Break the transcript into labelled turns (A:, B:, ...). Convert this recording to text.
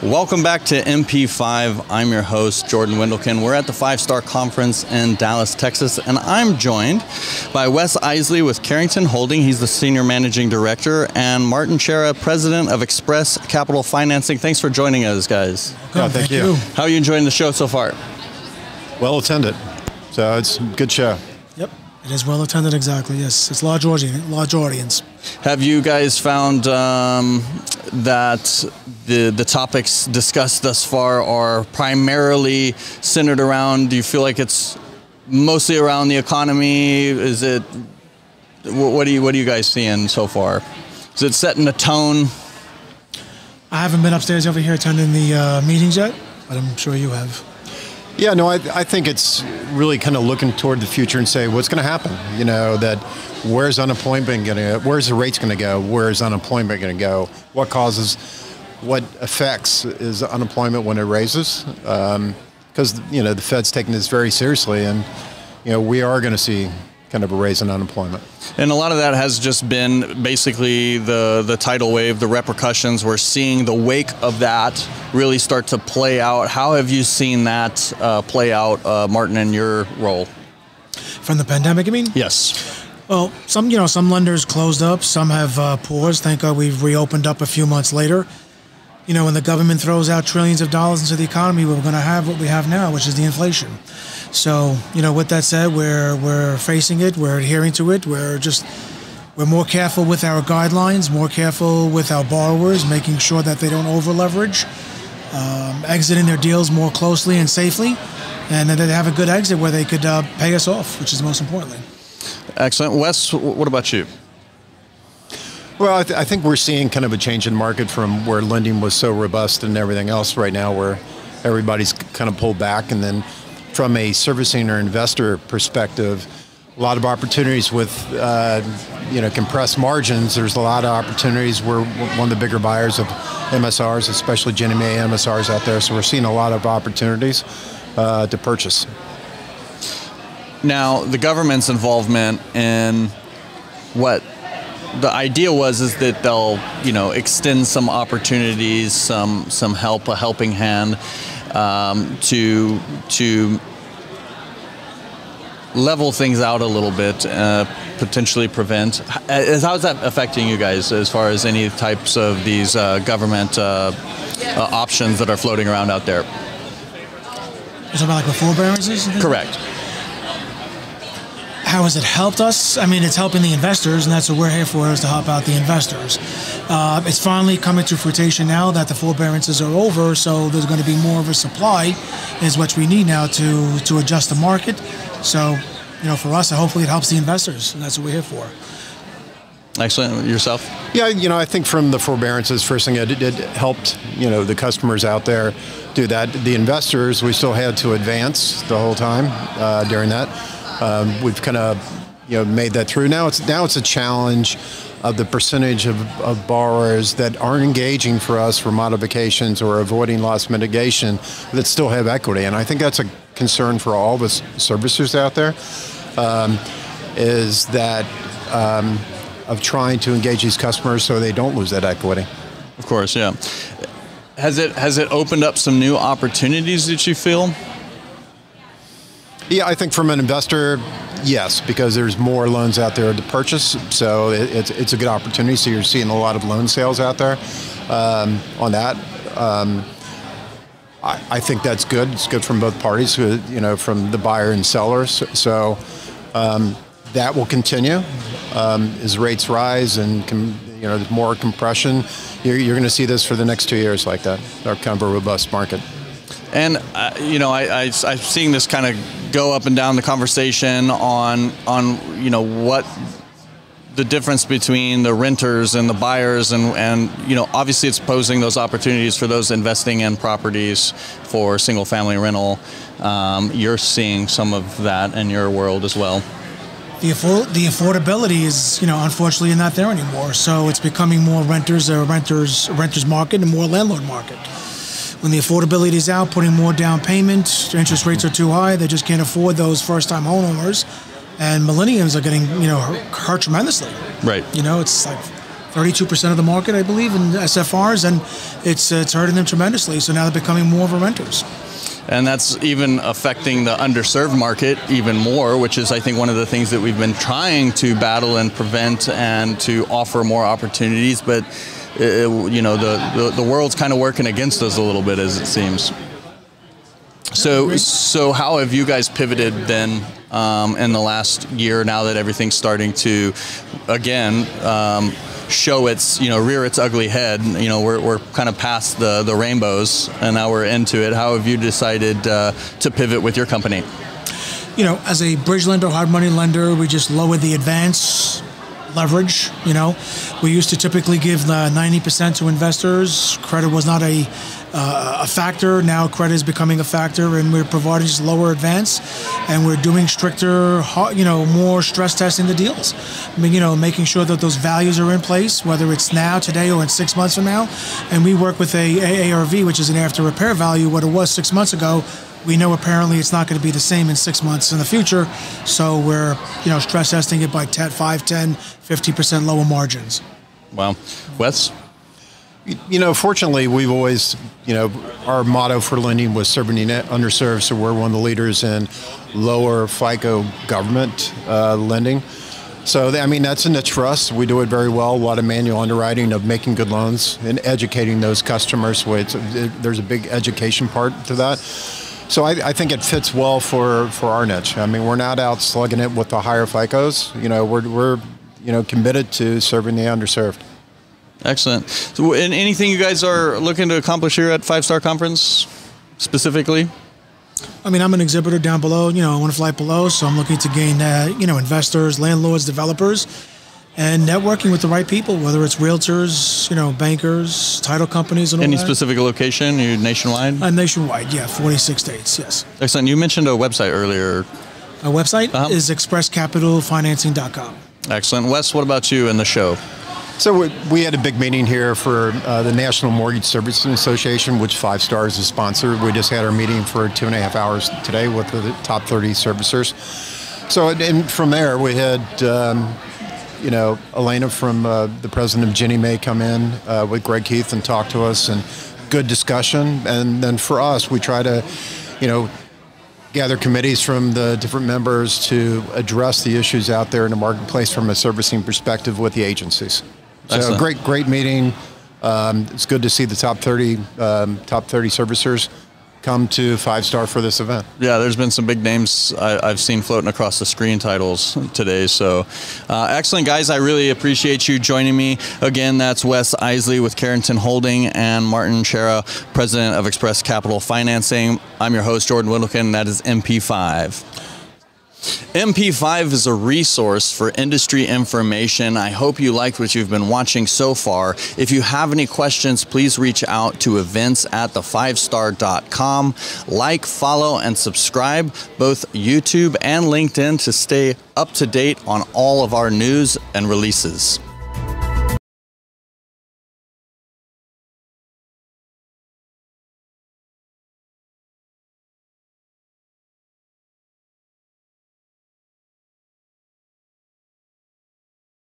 A: Welcome back to MP5. I'm your host, Jordan Wendelken. We're at the 5-Star Conference in Dallas, Texas, and I'm joined by Wes Iseley with Carrington Holding. He's the Senior Managing Director, and Martin Chera, President of Express Capital Financing. Thanks for joining us, guys.
B: Oh, thank you.
A: How are you enjoying the show so far?
B: Well attended. So it's a good show.
C: Yep, it is well attended, exactly, yes. It's large audience.
A: Have you guys found that the topics discussed thus far are primarily centered around, do you feel like it's mostly around the economy? Is it, what are you guys seeing so far? Is it setting a tone?
C: I haven't been upstairs over here attending the meetings yet, but I'm sure you have.
B: Yeah, no, I think it's really kind of looking toward the future and say, what's going to happen? You know, that where's unemployment going to go? Where's the rates going to go? Where's unemployment going to go? What affects is unemployment when it raises? Because, you know, the Fed's taking this very seriously, and, you know, we are going to see kind of a raise in unemployment.
A: And a lot of that has just been basically the tidal wave, the repercussions. We're seeing the wake of that really start to play out. How have you seen that play out, Martin, in your role?
C: From the pandemic, you mean?
A: Yes.
C: Well, some lenders closed up, some have paused. Thank God we've reopened up a few months later. You know, when the government throws out trillions of dollars into the economy, we're going to have what we have now, which is the inflation. So, you know, with that said, we're facing it, we're adhering to it, we're more careful with our guidelines, more careful with our borrowers, making sure that they don't over-leverage, exiting their deals more closely and safely, and that they have a good exit where they could pay us off, which is most importantly.
A: Excellent. Wes, what about you?
B: Well, I think we're seeing kind of a change in market from where lending was so robust and everything else right now, where everybody's kind of pulled back. And then from a servicing or investor perspective, a lot of opportunities with compressed margins. There's a lot of opportunities. We're one of the bigger buyers of MSRs, especially Ginnie Mae MSRs out there. So we're seeing a lot of opportunities to purchase.
A: Now, the government's involvement in what the idea is that they'll, extend some opportunities, some help, a helping hand to level things out a little bit, potentially prevent. How's that affecting you guys as far as any types of these government options that are floating around out there?
C: You're talking about like the forbearances?
A: Correct.
C: How has it helped us? I mean, it's helping the investors, and that's what we're here for, is to help out the investors. It's finally coming to fruition now that the forbearances are over, so there's going to be more of a supply, is what we need now to adjust the market. So, for us, hopefully it helps the investors, and that's what we're here for.
A: Excellent. Yourself?
B: Yeah, I think from the forbearances, first thing it helped, the customers out there do that. The investors, we still had to advance the whole time during that. We've kind of made that through. Now it's a challenge of the percentage of borrowers that aren't engaging for us for modifications or avoiding loss mitigation that still have equity. And I think that's a concern for all the servicers out there, is that of trying to engage these customers so they don't lose that equity.
A: Of course, yeah. Has it opened up some new opportunities that you feel?
B: Yeah, I think from an investor, yes, because there's more loans out there to purchase, so it's a good opportunity. So you're seeing a lot of loan sales out there on that. I think that's good. It's good from both parties, from the buyer and sellers. So that will continue as rates rise and there's more compression. You're going to see this for the next 2 years like that. They're kind of a robust market.
A: And I'm seeing this kind of go up and down the conversation on what the difference between the renters and the buyers, and obviously it's posing those opportunities for those investing in properties for single family rental. You're seeing some of that in your world as well.
C: The affordability is, unfortunately not there anymore. So it's becoming more renters market and more landlord market. When the affordability is out, putting more down payment, interest rates are too high, they just can't afford those first-time homeowners, and millennials are getting, hurt tremendously.
A: Right.
C: It's like 32% of the market, I believe, in SFRs, and it's hurting them tremendously. So now they're becoming more of a renters.
A: And that's even affecting the underserved market even more, which is, I think, one of the things that we've been trying to battle and prevent and to offer more opportunities. But, you know, the world's kind of working against us a little bit, as it seems. So how have you guys pivoted then in the last year, now that everything's starting to, again, show its, you know, rear its ugly head? You know, we're kind of past the rainbows, and now we're into it. How have you decided to pivot with your company?
C: You know, as a bridge lender, hard money lender, we just lowered the advance leverage. You know, we used to typically give 90% to investors. Credit was not a factor. Now credit is becoming a factor, and we're providing just lower advance, and we're doing stricter, you know, more stress testing the deals. I mean, you know, making sure that those values are in place, whether it's now, today, or in 6 months from now. And we work with a AARV, which is an after repair value. What it was 6 months ago, we know apparently it's not going to be the same in 6 months in the future. So we're, you know, stress testing it by 5, 10, 50% lower margins.
A: Wow. Wes?
B: You know, fortunately, we've always, you know, our motto for lending was serving the underserved, so we're one of the leaders in lower FICO government lending. So, I mean, that's a niche for us. We do it very well, a lot of manual underwriting of making good loans and educating those customers. So there's a big education part to that. So I think it fits well for our niche. I mean, we're not out slugging it with the higher FICOs. You know, we're you know, committed to serving the underserved.
A: Excellent. So, and anything you guys are looking to accomplish here at 5-Star Conference specifically?
C: I mean, I'm an exhibitor down below. You know, I want to fly below, so I'm looking to gain, you know, investors, landlords, developers, and networking with the right people, whether it's realtors, you know, bankers, title companies, and all
A: Any
C: that.
A: specific location? You nationwide?
C: Nationwide, yeah, 46 states, yes.
A: Excellent. You mentioned a website earlier.
C: Our website is expresscapitalfinancing.com.
A: Excellent. Wes, what about you and the show?
B: So we had a big meeting here for the National Mortgage Servicing Association, which 5-Star is a sponsor. We just had our meeting for 2.5 hours today with the top 30 servicers. So and from there, we had, you know, Elena from the president of Ginnie Mae come in with Greg Heath and talk to us, and good discussion. And then for us, we try to, you know, gather committees from the different members to address the issues out there in the marketplace from a servicing perspective with the agencies. So great meeting. It's good to see the top 30 servicers come to 5-Star for this event. Yeah,
A: there's been some big names I've seen floating across the screen titles today. So excellent, guys. I really appreciate you joining me. Again, that's Wes Iseley with Carrington Holding and Martin Chera, president of Express Capital Financing. I'm your host, Jordan Wendelken. That is MP5. MP5 is a resource for industry information. I hope you liked what you've been watching so far. If you have any questions, please reach out to events@the5star.com. Like, follow, and subscribe both YouTube and LinkedIn to stay up to date on all of our news and releases.